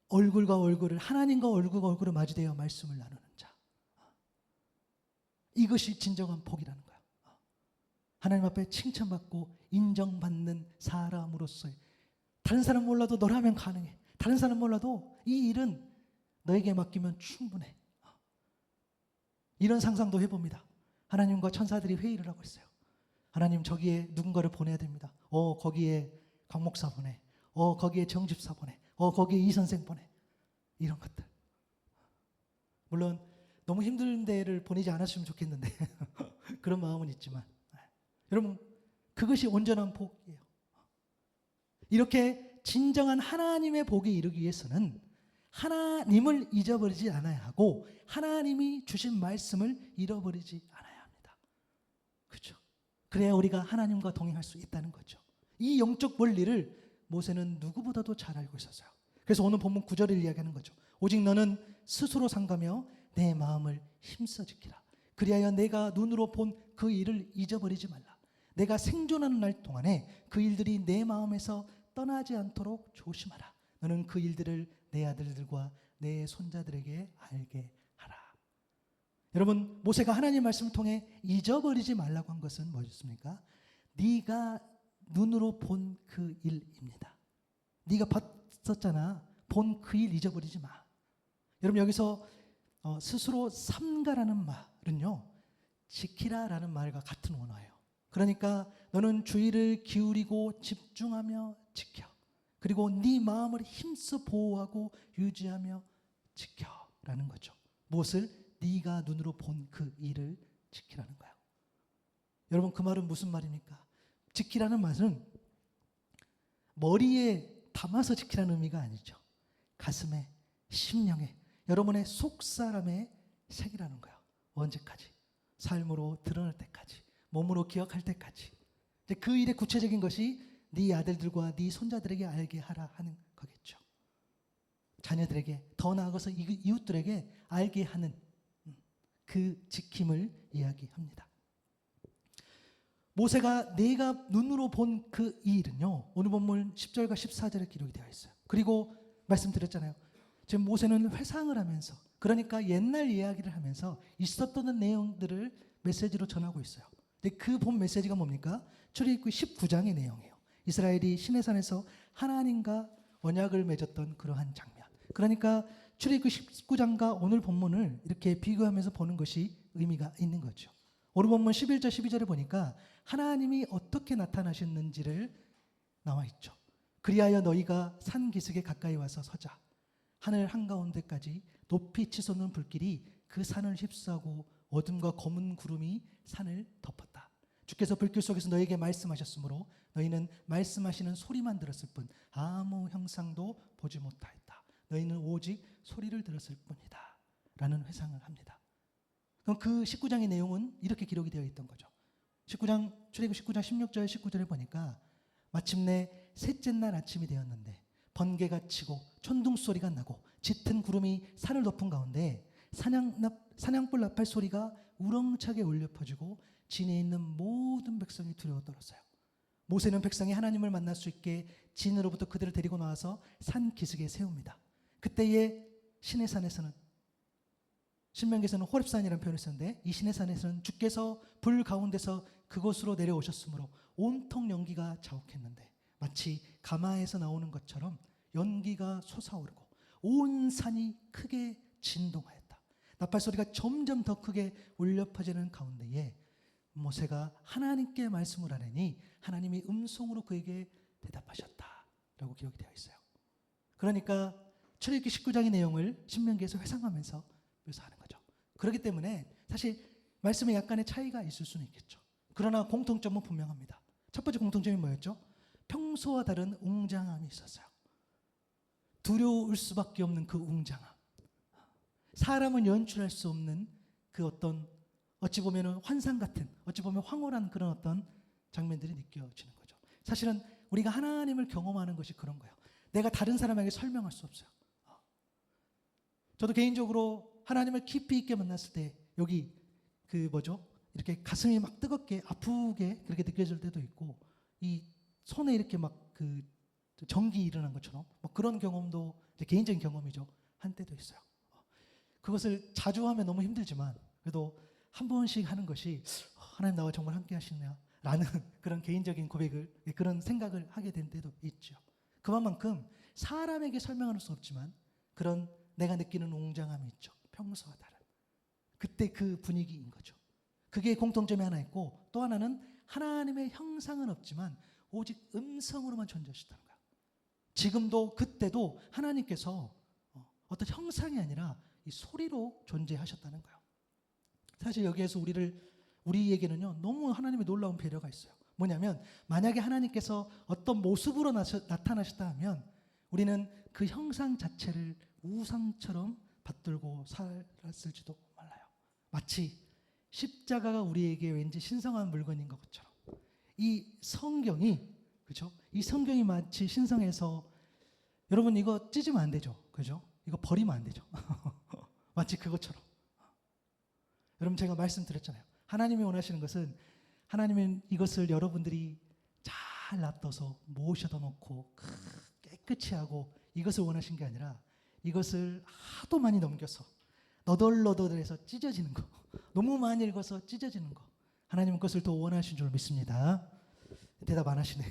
얼굴과 얼굴을, 하나님과 얼굴과 얼굴을 마주대어 말씀을 나누는 자. 이것이 진정한 복이라는 거야. 하나님 앞에 칭찬받고 인정받는 사람으로서의, 다른 사람 몰라도 너라면 가능해. 다른 사람 몰라도 이 일은 너에게 맡기면 충분해. 이런 상상도 해봅니다. 하나님과 천사들이 회의를 하고 있어요. 하나님, 저기에 누군가를 보내야 됩니다. 거기에 강 목사 보내. 거기에 정집사 보내. 거기에 이 선생 보내. 이런 것들. 물론 너무 힘든 데를 보내지 않았으면 좋겠는데 그런 마음은 있지만, 여러분, 그것이 온전한 복이에요. 이렇게 진정한 하나님의 복에 이르기 위해서는 하나님을 잊어버리지 않아야 하고 하나님이 주신 말씀을 잃어버리지 않아야 합니다. 그렇죠? 그래야 우리가 하나님과 동행할 수 있다는 거죠. 이 영적 원리를 모세는 누구보다도 잘 알고 있었어요. 그래서 오늘 본문 9절을 이야기하는 거죠. 오직 너는 스스로 삼가며 내 마음을 힘써 지키라. 그리하여 내가 눈으로 본 그 일을 잊어버리지 말라. 내가 생존하는 날 동안에 그 일들이 내 마음에서 떠나지 않도록 조심하라. 너는 그 일들을 내 아들들과 내 손자들에게 알게 하라. 여러분, 모세가 하나님 말씀을 통해 잊어버리지 말라고 한 것은 뭐였습니까? 네가 눈으로 본 그 일입니다. 네가 봤었잖아. 본 그 일 잊어버리지 마. 여러분, 여기서 스스로 삼가라는 말은요, 지키라라는 말과 같은 원어예요. 그러니까 너는 주의를 기울이고 집중하며 지켜. 그리고 네 마음을 힘써 보호하고 유지하며 지켜라는 거죠. 무엇을? 네가 눈으로 본 그 일을 지키라는 거예요. 여러분, 그 말은 무슨 말입니까? 지키라는 말은 머리에 담아서 지키라는 의미가 아니죠. 가슴에, 심령에, 여러분의 속사람에 새기라는 거예요. 언제까지? 삶으로 드러날 때까지, 몸으로 기억할 때까지. 그 일의 구체적인 것이 네 아들들과 네 손자들에게 알게 하라 하는 거겠죠. 자녀들에게, 더 나아가서 이웃들에게 알게 하는 그 지킴을 이야기합니다. 모세가 내가 눈으로 본 그 일은요, 오늘 본문 10절과 14절에 기록이 되어 있어요. 그리고 말씀드렸잖아요. 지금 모세는 회상을 하면서, 그러니까 옛날 이야기를 하면서 있었던 내용들을 메시지로 전하고 있어요. 근데 그 본 메시지가 뭡니까? 출애굽기 19장의 내용이에요. 이스라엘이 시내산에서 하나님과 언약을 맺었던 그러한 장면. 그러니까 출애굽기 19장과 오늘 본문을 이렇게 비교하면서 보는 것이 의미가 있는 거죠. 오늘 본문 11절 12절에 보니까 하나님이 어떻게 나타나셨는지를 나와 있죠. 그리하여 너희가 산 기슭에 가까이 와서 서자. 하늘 한가운데까지 높이 치솟는 불길이 그 산을 휩싸고 어둠과 검은 구름이 산을 덮었다. 주께서 불길 속에서 너희에게 말씀하셨으므로 너희는 말씀하시는 소리만 들었을 뿐 아무 형상도 보지 못하였다. 너희는 오직 소리를 들었을 뿐이다. 라는 회상을 합니다. 그럼 그 19장의 내용은 이렇게 기록이 되어 있던 거죠. 출애굽 19장 16절 19절에 보니까 마침내 셋째 날 아침이 되었는데 번개가 치고 천둥 소리가 나고 짙은 구름이 산을 덮은 가운데 사냥불 나팔 소리가 우렁차게 울려 퍼지고 진에 있는 모든 백성이 두려워 떨었어요. 모세는 백성이 하나님을 만날 수 있게 진으로부터 그들을 데리고 나와서 산 기슭에 세웁니다. 그때의 시내산에서는, 신명기에서는 호렙산이라는 표현을 쓰는데, 이 시내산에서는 주께서 불 가운데서 그곳으로 내려오셨으므로 온통 연기가 자욱했는데 마치 가마에서 나오는 것처럼 연기가 솟아오르고 온 산이 크게 진동하였다. 나팔 소리가 점점 더 크게 울려 퍼지는 가운데에 모세가 하나님께 말씀을 하려니 하나님이 음성으로 그에게 대답하셨다라고 기록이 되어 있어요. 그러니까 출애굽기 19장의 내용을 신명기에서 회상하면서 묘사하는 거죠. 그렇기 때문에 사실 말씀에 약간의 차이가 있을 수는 있겠죠. 그러나 공통점은 분명합니다. 첫 번째 공통점이 뭐였죠? 평소와 다른 웅장함이 있었어요. 두려울 수밖에 없는 그 웅장함. 사람은 연출할 수 없는 그 어떤, 어찌 보면 환상 같은, 어찌 보면 황홀한 그런 어떤 장면들이 느껴지는 거죠. 사실은 우리가 하나님을 경험하는 것이 그런 거예요. 내가 다른 사람에게 설명할 수 없어요. 저도 개인적으로 하나님을 깊이 있게 만났을 때 여기 이렇게 가슴이 막 뜨겁게 아프게 그렇게 느껴질 때도 있고, 이 손에 이렇게 막 그 전기 일어난 것처럼 뭐 그런 경험도 이제 개인적인 경험이죠. 한때도 있어요. 그것을 자주 하면 너무 힘들지만 그래도 한 번씩 하는 것이 하나님 나와 정말 함께 하시냐라는 그런 개인적인 고백을 그런 생각을 하게 된 때도 있죠. 그만큼 사람에게 설명할 수 없지만 그런 내가 느끼는 웅장함이 있죠. 평소와 다른 그때 그 분위기인 거죠. 그게 공통점이 하나 있고 또 하나는 하나님의 형상은 없지만 오직 음성으로만 존재하시다는 거예요. 지금도 그때도 하나님께서 어떤 형상이 아니라 이 소리로 존재하셨다는 거예요. 사실 여기에서 우리에게는요 너무 하나님의 놀라운 배려가 있어요. 뭐냐면 만약에 하나님께서 어떤 모습으로 나타나셨다 하면 우리는 그 형상 자체를 우상처럼 받들고 살았을지도 몰라요. 마치 십자가가 우리에게 왠지 신성한 물건인 것처럼 이 성경이 그렇죠? 이 성경이 마치 신성해서 여러분 이거 찢으면 안 되죠, 그죠? 이거 버리면 안 되죠. 마치 그것처럼. 여러분 제가 말씀드렸잖아요. 하나님이 원하시는 것은 하나님은 이것을 여러분들이 잘 놔둬서 모셔다 놓고 깨끗이 하고 이것을 원하신 게 아니라 이것을 하도 많이 넘겨서 너덜너덜해서 찢어지는 거, 너무 많이 읽어서 찢어지는 거, 하나님은 그것을 더 원하신 줄 믿습니다. 대답 안 하시네요.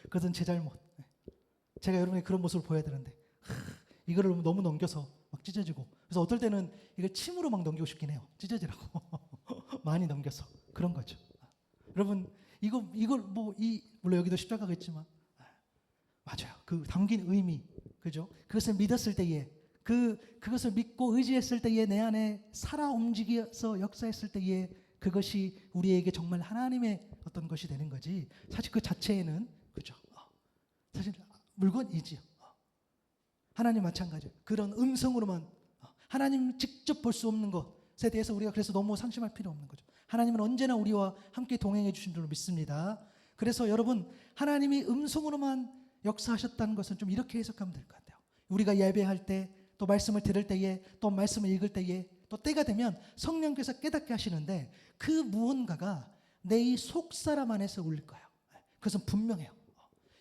그것은 제 잘못. 제가 여러분이 그런 모습을 보여야 되는데 이거를 너무 넘겨서 막 찢어지고 그래서 어떨 때는 이걸 침으로 막 넘기고 싶긴 해요. 찢어지라고 많이 넘겨서 그런 거죠. 여러분 이걸 물론 여기도 십자가가 있지만 맞아요. 그 담긴 의미 그죠? 그것을 믿었을 때에 그것을 믿고 의지했을 때에 내 안에 살아 움직여서 역사했을 때에 그것이 우리에게 정말 하나님의 어떤 것이 되는 거지. 사실 그 자체에는 그죠? 사실 물건이지요. 하나님 마찬가지예요. 그런 음성으로만 하나님 직접 볼 수 없는 것에 대해서 우리가 그래서 너무 상심할 필요 없는 거죠. 하나님은 언제나 우리와 함께 동행해 주신 줄 믿습니다. 그래서 여러분 하나님이 음성으로만 역사하셨다는 것은 좀 이렇게 해석하면 될 것 같아요. 우리가 예배할 때 또 말씀을 들을 때에 또 말씀을 읽을 때에 또 때가 되면 성령께서 깨닫게 하시는데 그 무언가가 내 이 속사람 안에서 울릴 거예요. 그것은 분명해요.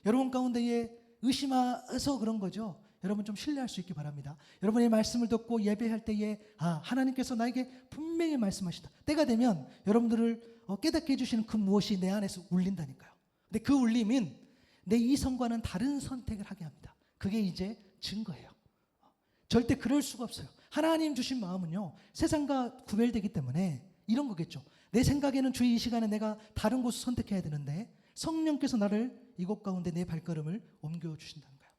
여러분 가운데에 의심해서 그런 거죠. 여러분 좀 신뢰할 수 있기 바랍니다. 여러분의 말씀을 듣고 예배할 때에 하나님께서 나에게 분명히 말씀하신다. 때가 되면 여러분들을 깨닫게 해주시는 그 무엇이 내 안에서 울린다니까요. 근데 그 울림은 내 이성과는 다른 선택을 하게 합니다. 그게 이제 증거예요. 절대 그럴 수가 없어요. 하나님 주신 마음은요 세상과 구별되기 때문에 이런 거겠죠. 내 생각에는 주의 이 시간에 내가 다른 곳을 선택해야 되는데 성령께서 나를 이곳 가운데 내 발걸음을 옮겨주신다는 거예요.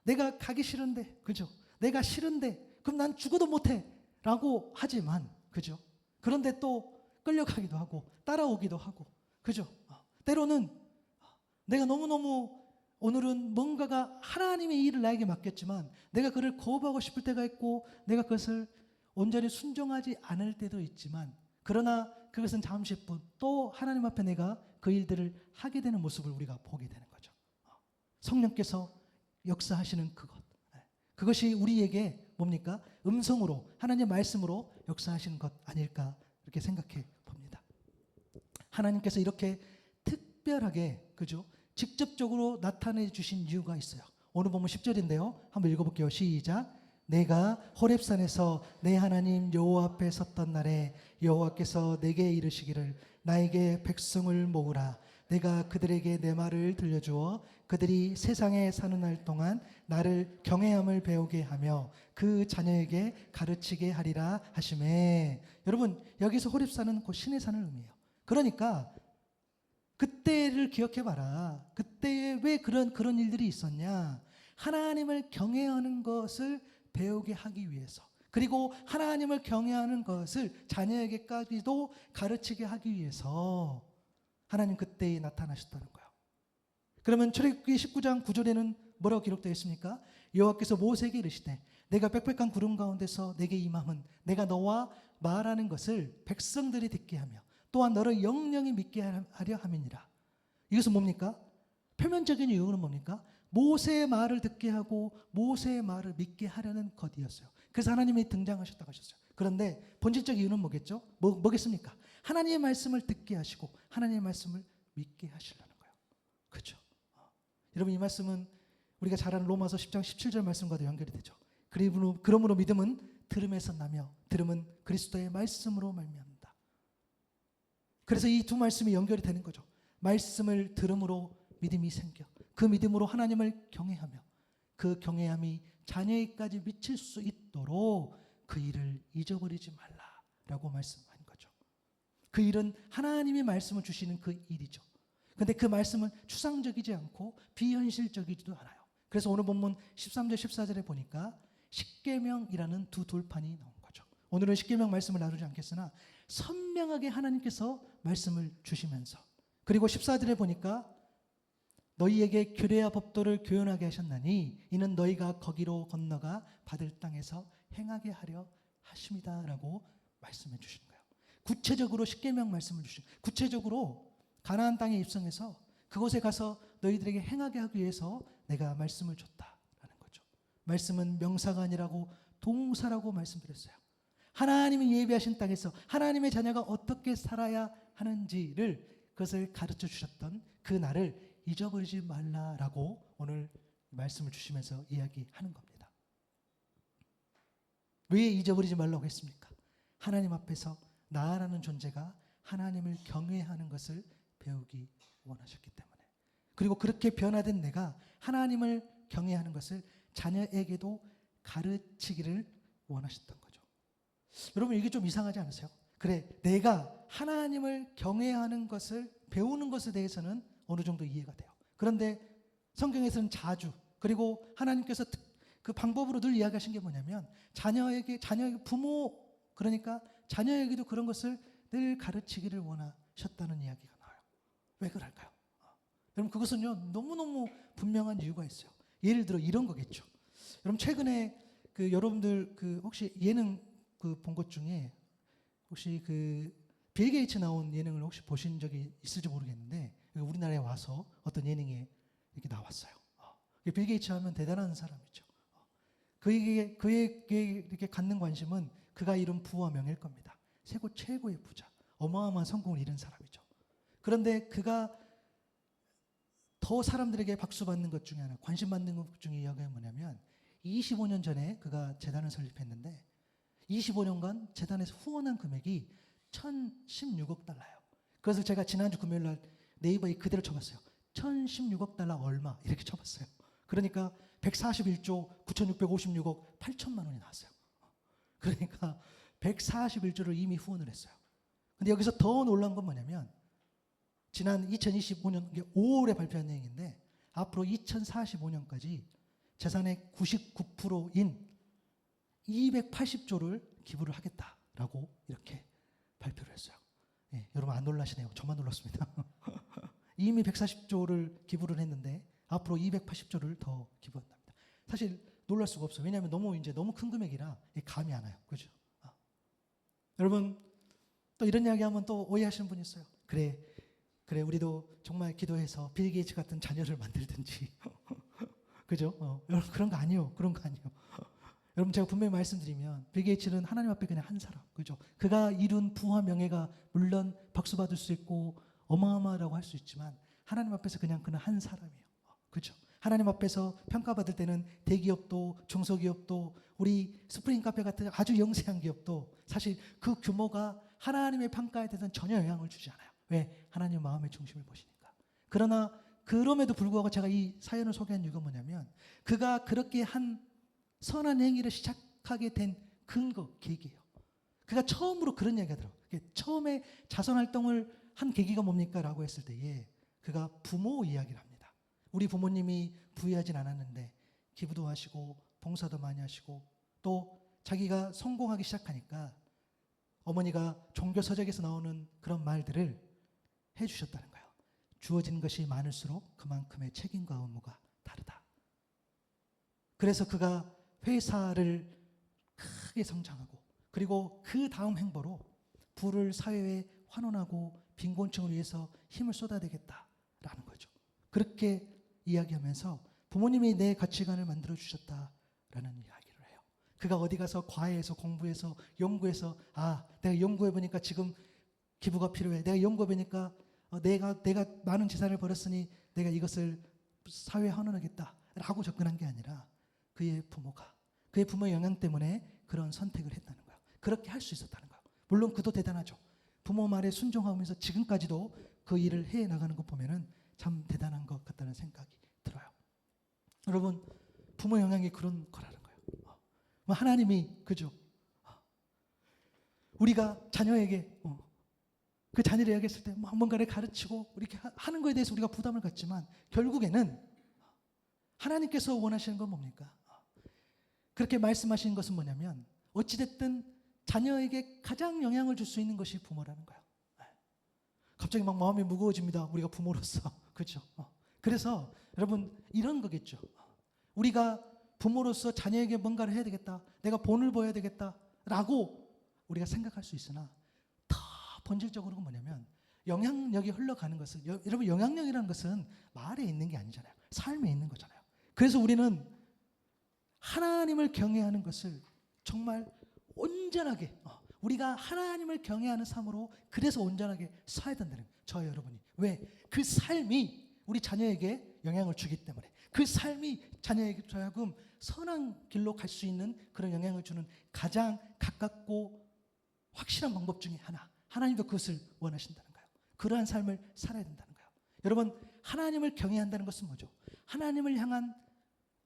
내가 가기 싫은데 그죠? 내가 싫은데 그럼 난 죽어도 못해 라고 하지만 그죠? 그런데 또 끌려가기도 하고 따라오기도 하고 그죠? 때로는 내가 너무너무 오늘은 뭔가가 하나님의 일을 나에게 맡겼지만 내가 그를 거부하고 싶을 때가 있고 내가 그것을 온전히 순종하지 않을 때도 있지만 그러나 그것은 잠시뿐 또 하나님 앞에 내가 그 일들을 하게 되는 모습을 우리가 보게 되는 거죠. 성령께서 역사하시는 그것이 우리에게 뭡니까? 음성으로 하나님의 말씀으로 역사하시는 것 아닐까 이렇게 생각해 봅니다. 하나님께서 이렇게 특별하게 그죠? 직접적으로 나타내 주신 이유가 있어요. 오늘 보면 10절인데요. 한번 읽어볼게요. 시작. 내가 호렙산에서 내 하나님 여호와 앞에 섰던 날에 여호와께서 내게 이르시기를 나에게 백성을 모으라. 내가 그들에게 내 말을 들려주어 그들이 세상에 사는 날 동안 나를 경외함을 배우게 하며 그 자녀에게 가르치게 하리라 하시매. 여러분 여기서 호렙산은 곧 신의 산을 의미해요. 그러니까 그때를 기억해봐라. 그때에 왜 그런 일들이 있었냐. 하나님을 경외하는 것을 배우게 하기 위해서 그리고 하나님을 경외하는 것을 자녀에게까지도 가르치게 하기 위해서 하나님 그때에 나타나셨다는 거예요. 그러면 출애굽기 19장 9절에는 뭐라고 기록되어 있습니까? 여호와께서 모세에게 이르시되 내가 빽빽한 구름 가운데서 내게 임함은 내가 너와 말하는 것을 백성들이 듣게 하며 또한 너를 영영히 믿게 하려 함이니라. 이것은 뭡니까? 표면적인 이유는 뭡니까? 모세의 말을 듣게 하고 모세의 말을 믿게 하려는 것이었어요. 그래서 하나님이 등장하셨다고 하셨어요. 그런데 본질적 이유는 뭐겠죠? 뭐겠습니까? 하나님의 말씀을 듣게 하시고 하나님의 말씀을 믿게 하시려는 거예요. 그렇죠? 여러분 이 말씀은 우리가 잘 아는 로마서 10장 17절 말씀과도 연결이 되죠. 그러므로 믿음은 들음에서 나며 들음은 그리스도의 말씀으로 말미암는다. 그래서 이 두 말씀이 연결이 되는 거죠. 말씀을 들음으로 믿음이 생겨 그 믿음으로 하나님을 경외하며 그 경외함이 자녀에까지 미칠 수 있도록 그 일을 잊어버리지 말라라고 말씀한 거죠. 그 일은 하나님이 말씀을 주시는 그 일이죠. 그런데 그 말씀은 추상적이지 않고 비현실적이지도 않아요. 그래서 오늘 본문 13절 14절에 보니까 십계명이라는 두 돌판이 나온 거죠. 오늘은 십계명 말씀을 나누지 않겠으나 선명하게 하나님께서 말씀을 주시면서 그리고 14절에 보니까 너희에게 규례와 법도를 교훈하게 하셨나니 이는 너희가 거기로 건너가 받을 땅에서 행하게 하려 하심이다라고 말씀해 주시는 거예요. 구체적으로 십계명 말씀을 주시는 구체적으로 가나안 땅에 입성해서 그곳에 가서 너희들에게 행하게 하기 위해서 내가 말씀을 줬다라는 거죠. 말씀은 명사가 아니라고 동사라고 말씀드렸어요. 하나님이 예비하신 땅에서 하나님의 자녀가 어떻게 살아야 하는지를 그것을 가르쳐 주셨던 그 날을 잊어버리지 말라라고 오늘 말씀을 주시면서 이야기하는 겁니다. 왜 잊어버리지 말라고 했습니까? 하나님 앞에서 나라는 존재가 하나님을 경외하는 것을 배우기 원하셨기 때문에 그리고 그렇게 변화된 내가 하나님을 경외하는 것을 자녀에게도 가르치기를 원하셨던 거죠. 여러분 이게 좀 이상하지 않으세요? 그래 내가 하나님을 경외하는 것을 배우는 것에 대해서는 어느 정도 이해가 돼요. 그런데 성경에서는 자주 그리고 하나님께서 그 방법으로 늘 이야기하신 게 뭐냐면 자녀의 부모 그러니까 자녀에게도 그런 것을 늘 가르치기를 원하셨다는 이야기가 나와요. 왜 그럴까요? 여러분 그것은요 너무너무 분명한 이유가 있어요. 예를 들어 이런 거겠죠. 여러분 최근에 그 여러분들 그 혹시 예능 그 본 것 중에 혹시 그 빌 게이츠 나온 예능을 혹시 보신 적이 있을지 모르겠는데 우리나라에 와서 어떤 예능에 이렇게 나왔어요. 빌 게이츠 하면 대단한 사람이죠. 그에게 이렇게 갖는 관심은 그가 이룬 부와 명예일 겁니다. 세계 최고의 부자, 어마어마한 성공을 이룬 사람이죠. 그런데 그가 더 사람들에게 박수받는 것 중에 하나, 관심 받는 것 중에 이야기가 뭐냐면 25년 전에 그가 재단을 설립했는데 25년간 재단에서 후원한 금액이 1,016억 달러예요. 그래서 제가 지난주 금요일 날 네이버에 그대로 쳐봤어요. 1,016억 달러 얼마 이렇게 쳐봤어요. 그러니까 141조 9,656억 8천만 원이 나왔어요. 그러니까 141조를 이미 후원을 했어요. 근데 여기서 더 놀란 건 뭐냐면 지난 2025년 5월에 발표한 내용인데 앞으로 2045년까지 재산의 99%인 280조를 기부를 하겠다라고 이렇게 발표를 했어요. 예, 여러분 안 놀라시네요. 저만 놀랐습니다. 이미 140조를 기부를 했는데 앞으로 280조를 더 기부한답니다. 사실 놀랄 수가 없어요. 왜냐하면 너무 큰 금액이라 감이 안 와요. 그죠? 여러분 또 이런 이야기하면 또 오해하시는 분이 있어요. 그래 우리도 정말 기도해서 빌 게이츠 같은 자녀를 만들든지 그죠? 여러분 그런 거 아니에요. 여러분 제가 분명히 말씀드리면 빌 게이츠는 하나님 앞에 그냥 한 사람, 그죠? 그가 이룬 부와 명예가 물론 박수 받을 수 있고 어마어마하다고 할 수 있지만 하나님 앞에서 그냥 그는 한 사람이에요, 그죠? 하나님 앞에서 평가받을 때는 대기업도 중소기업도 우리 스프링 카페 같은 아주 영세한 기업도 사실 그 규모가 하나님의 평가에 대해서는 전혀 영향을 주지 않아요. 왜? 하나님 마음의 중심을 보시니까. 그러나 그럼에도 불구하고 제가 이 사연을 소개한 이유가 뭐냐면 그가 그렇게 한 선한 행위를 시작하게 된 근거, 계기예요. 그가 처음으로 그런 이야기가 하더라고요. 처음에 자선활동을 한 계기가 뭡니까? 라고 했을 때에 그가 부모 이야기를 합니다. 우리 부모님이 부유하진 않았는데 기부도 하시고 봉사도 많이 하시고 또 자기가 성공하기 시작하니까 어머니가 종교 서적에서 나오는 그런 말들을 해주셨다는 거예요. 주어진 것이 많을수록 그만큼의 책임과 의무가 다르다. 그래서 그가 회사를 크게 성장하고 그리고 그 다음 행보로 부를 사회에 환원하고 빈곤층을 위해서 힘을 쏟아내겠다라는 거죠. 그렇게 이야기하면서 부모님이 내 가치관을 만들어 주셨다라는 이야기를 해요. 그가 어디 가서 과외해서 공부해서 연구해서 내가 연구해 보니까 지금 기부가 필요해. 내가 연구해 보니까 내가 많은 재산을 벌었으니 내가 이것을 사회에 환원하겠다. 라고 접근한 게 아니라 그의 부모의 영향 때문에 그런 선택을 했다는 거예요. 그렇게 할 수 있었다는 거예요. 물론 그도 대단하죠. 부모 말에 순종하면서 지금까지도 그 일을 해 나가는 것 보면은 참 대단한 것 같다는 생각이 들어요. 여러분, 부모 영향이 그런 거라는 거예요. 하나님이 그죠? 우리가 자녀에게 그 자녀를 이야기했을 때 뭔가를 가르치고 이렇게 하는 거에 대해서 우리가 부담을 갖지만 결국에는 하나님께서 원하시는 건 뭡니까? 그렇게 말씀하시는 것은 뭐냐면 어찌됐든 자녀에게 가장 영향을 줄 수 있는 것이 부모라는 거예요. 갑자기 막 마음이 무거워집니다. 우리가 부모로서. 그렇죠? 그래서 여러분 이런 거겠죠. 우리가 부모로서 자녀에게 뭔가를 해야 되겠다. 내가 본을 보여야 되겠다라고 우리가 생각할 수 있으나 더 본질적으로는 뭐냐면 영향력이 흘러가는 것은 여러분 영향력이라는 것은 말에 있는 게 아니잖아요. 삶에 있는 거잖아요. 그래서 우리는 하나님을 경외하는 것을 정말 온전하게 우리가 하나님을 경외하는 삶으로 그래서 온전하게 살아야 된다는 거예요. 저와 여러분이. 왜? 그 삶이 우리 자녀에게 영향을 주기 때문에 그 삶이 자녀에게 하여금 선한 길로 갈 수 있는 그런 영향을 주는 가장 가깝고 확실한 방법 중에 하나. 하나님도 그것을 원하신다는 거예요. 그러한 삶을 살아야 된다는 거예요. 여러분 하나님을 경외한다는 것은 뭐죠? 하나님을 향한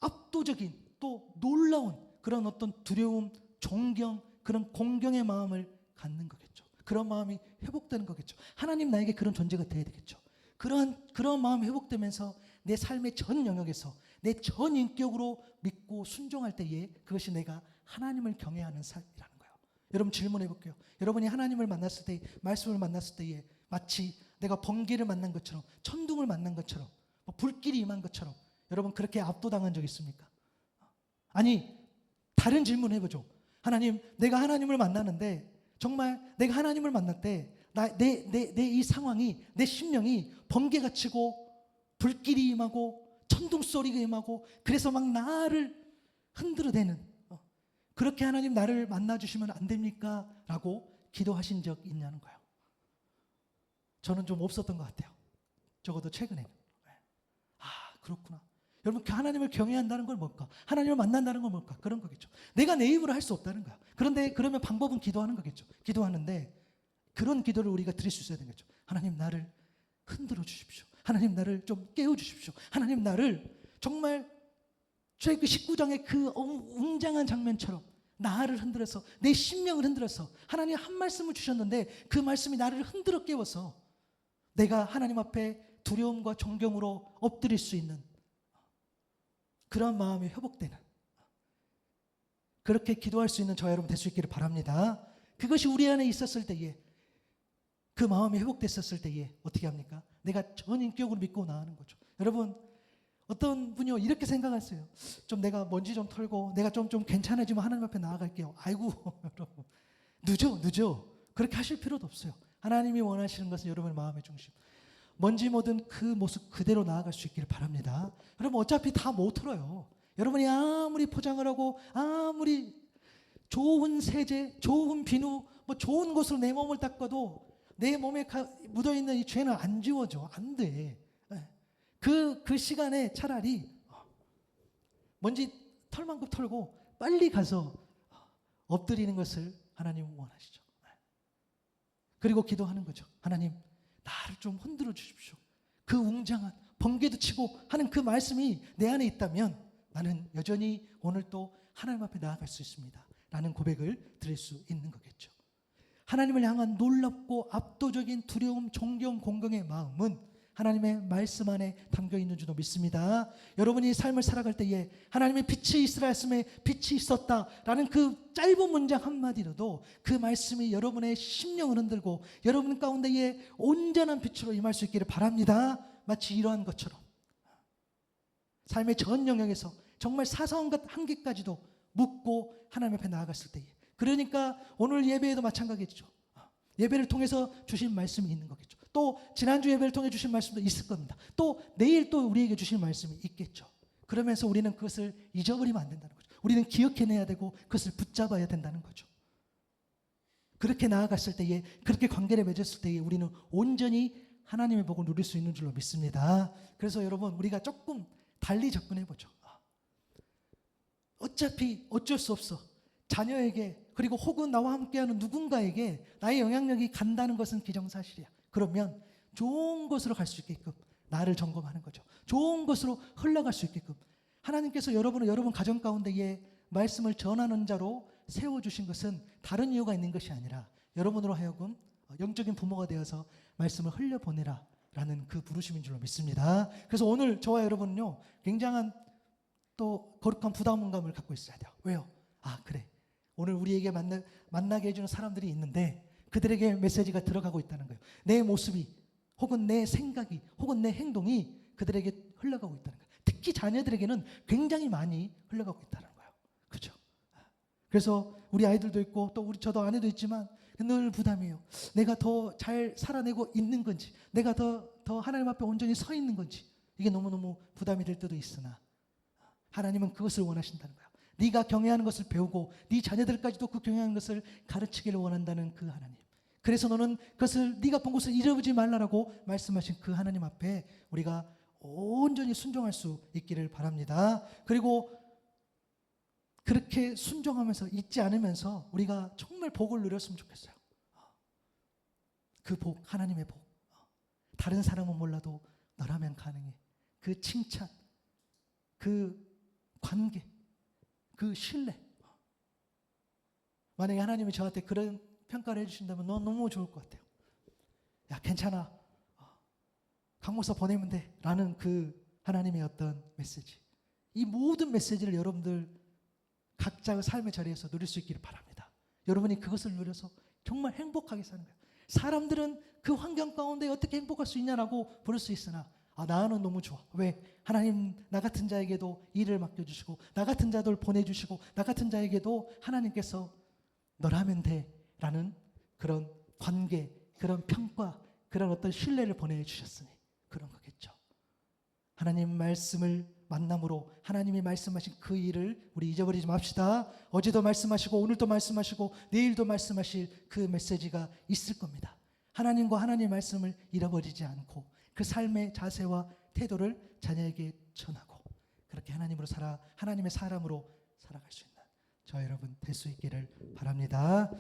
압도적인 또 놀라운 그런 어떤 두려움, 존경, 그런 공경의 마음을 갖는 거겠죠. 그런 마음이 회복되는 거겠죠. 하나님 나에게 그런 존재가 되어야 되겠죠. 그런 마음이 회복되면서 내 삶의 전 영역에서 내 전 인격으로 믿고 순종할 때에 그것이 내가 하나님을 경외하는 삶이라는 거예요. 여러분 질문해 볼게요. 여러분이 하나님을 만났을 때, 말씀을 만났을 때에 마치 내가 번개를 만난 것처럼, 천둥을 만난 것처럼, 불길이 임한 것처럼 여러분 그렇게 압도당한 적 있습니까? 아니 다른 질문 해보죠. 하나님, 내가 하나님을 만나는데 정말 내가 하나님을 만날 때 내 이 상황이 내 심령이 번개가 치고 불길이 임하고 천둥 소리가 임하고 그래서 막 나를 흔들어대는 그렇게 하나님 나를 만나주시면 안 됩니까? 라고 기도하신 적 있냐는 거예요. 저는 좀 없었던 것 같아요. 적어도 최근에. 그렇구나. 여러분 하나님을 경외한다는 건 뭘까? 하나님을 만난다는 건 뭘까? 그런 거겠죠. 내가 내 입으로 할 수 없다는 거야. 그런데 그러면 방법은 기도하는 거겠죠. 기도하는데 그런 기도를 우리가 드릴 수 있어야 되겠죠. 하나님 나를 흔들어 주십시오. 하나님 나를 좀 깨워 주십시오. 하나님 나를 정말 최근 19장의 그 웅장한 장면처럼 나를 흔들어서 내 심령을 흔들어서 하나님 한 말씀을 주셨는데 그 말씀이 나를 흔들어 깨워서 내가 하나님 앞에 두려움과 존경으로 엎드릴 수 있는 그런 마음이 회복되는 그렇게 기도할 수 있는 저와 여러분 될 수 있기를 바랍니다. 그것이 우리 안에 있었을 때에 그 마음이 회복됐었을 때에 어떻게 합니까? 내가 전 인격으로 믿고 나가는 거죠. 여러분 어떤 분이요 이렇게 생각하세요. 좀 내가 먼지 좀 털고 내가 좀 괜찮아지면 하나님 앞에 나아갈게요. 아이고 여러분 늦어. 그렇게 하실 필요도 없어요. 하나님이 원하시는 것은 여러분의 마음의 중심. 먼지 묻은 그 모습 그대로 나아갈 수 있기를 바랍니다. 여러분 어차피 다 못 털어요. 여러분이 아무리 포장을 하고 아무리 좋은 세제, 좋은 비누, 좋은 곳으로 내 몸을 닦아도 내 몸에 묻어있는 이 죄는 안 지워져. 안 돼. 그 시간에 차라리 먼지 털만큼 털고 빨리 가서 엎드리는 것을 하나님은 원하시죠. 그리고 기도하는 거죠. 하나님 나를 좀 흔들어 주십시오. 그 웅장한 번개도 치고 하는 그 말씀이 내 안에 있다면 나는 여전히 오늘 또 하나님 앞에 나아갈 수 있습니다. 라는 고백을 드릴 수 있는 거겠죠. 하나님을 향한 놀랍고 압도적인 두려움, 존경, 공경의 마음은 하나님의 말씀 안에 담겨 있는 줄도 믿습니다. 여러분이 삶을 살아갈 때에 하나님의 빛이 있으라 했음에 빛이 있었다라는 그 짧은 문장 한마디로도 그 말씀이 여러분의 심령을 흔들고 여러분 가운데에 온전한 빛으로 임할 수 있기를 바랍니다. 마치 이러한 것처럼 삶의 전 영역에서 정말 사소한 것 한 개까지도 묻고 하나님 앞에 나아갔을 때에 그러니까 오늘 예배에도 마찬가지겠죠. 예배를 통해서 주신 말씀이 있는 거겠죠. 또 지난주 예배를 통해 주신 말씀도 있을 겁니다. 또 내일 또 우리에게 주신 말씀이 있겠죠. 그러면서 우리는 그것을 잊어버리면 안 된다는 거죠. 우리는 기억해내야 되고 그것을 붙잡아야 된다는 거죠. 그렇게 나아갔을 때에 그렇게 관계를 맺었을 때에 우리는 온전히 하나님의 복을 누릴 수 있는 줄로 믿습니다. 그래서 여러분 우리가 조금 달리 접근해 보죠. 어차피 어쩔 수 없어. 자녀에게 그리고 혹은 나와 함께하는 누군가에게 나의 영향력이 간다는 것은 기정사실이야. 그러면 좋은 곳으로 갈 수 있게끔 나를 점검하는 거죠. 좋은 곳으로 흘러갈 수 있게끔 하나님께서 여러분을 여러분 가정 가운데에 말씀을 전하는 자로 세워주신 것은 다른 이유가 있는 것이 아니라 여러분으로 하여금 영적인 부모가 되어서 말씀을 흘려보내라 라는 그 부르심인 줄로 믿습니다. 그래서 오늘 저와 여러분은요 굉장한 또 거룩한 부담감을 갖고 있어야 돼요. 왜요? 아 그래 오늘 우리에게 만나게 해주는 사람들이 있는데 그들에게 메시지가 들어가고 있다는 거예요. 내 모습이 혹은 내 생각이 혹은 내 행동이 그들에게 흘러가고 있다는 거예요. 특히 자녀들에게는 굉장히 많이 흘러가고 있다는 거예요. 그렇죠? 그래서 우리 아이들도 있고 또 저도 아내도 있지만 늘 부담이에요. 내가 더 잘 살아내고 있는 건지 내가 더 하나님 앞에 온전히 서 있는 건지 이게 너무너무 부담이 될 때도 있으나 하나님은 그것을 원하신다는 거예요. 네가 경외하는 것을 배우고 네 자녀들까지도 그 경외하는 것을 가르치기를 원한다는 그 하나님. 그래서 너는 그것을 네가 본 것을 잊어보지 말라라고 말씀하신 그 하나님 앞에 우리가 온전히 순종할 수 있기를 바랍니다. 그리고 그렇게 순종하면서 잊지 않으면서 우리가 정말 복을 누렸으면 좋겠어요. 그 복, 하나님의 복. 다른 사람은 몰라도 너라면 가능해. 그 칭찬, 그 관계, 그 신뢰. 만약에 하나님이 저한테 그런 평가를 해주신다면 너무 좋을 것 같아요. 야 괜찮아. 강 목사 보내면 돼. 라는 그 하나님의 어떤 메시지. 이 모든 메시지를 여러분들 각자의 삶의 자리에서 누릴 수 있기를 바랍니다. 여러분이 그것을 누려서 정말 행복하게 사는 거예요. 사람들은 그 환경 가운데 어떻게 행복할 수 있냐라고 부를 수 있으나 나는 너무 좋아. 왜? 하나님 나 같은 자에게도 일을 맡겨주시고 나 같은 자들 보내주시고 나 같은 자에게도 하나님께서 너라면 돼 라는 그런 관계, 그런 평가, 그런 어떤 신뢰를 보내주셨으니 그런 거겠죠. 하나님 말씀을 만남으로 하나님이 말씀하신 그 일을 우리 잊어버리지 맙시다. 어제도 말씀하시고 오늘도 말씀하시고 내일도 말씀하실 그 메시지가 있을 겁니다. 하나님과 하나님의 말씀을 잃어버리지 않고 그 삶의 자세와 태도를 자녀에게 전하고 그렇게 하나님의 사람으로 살아갈 수 있는 저 여러분 될 수 있기를 바랍니다.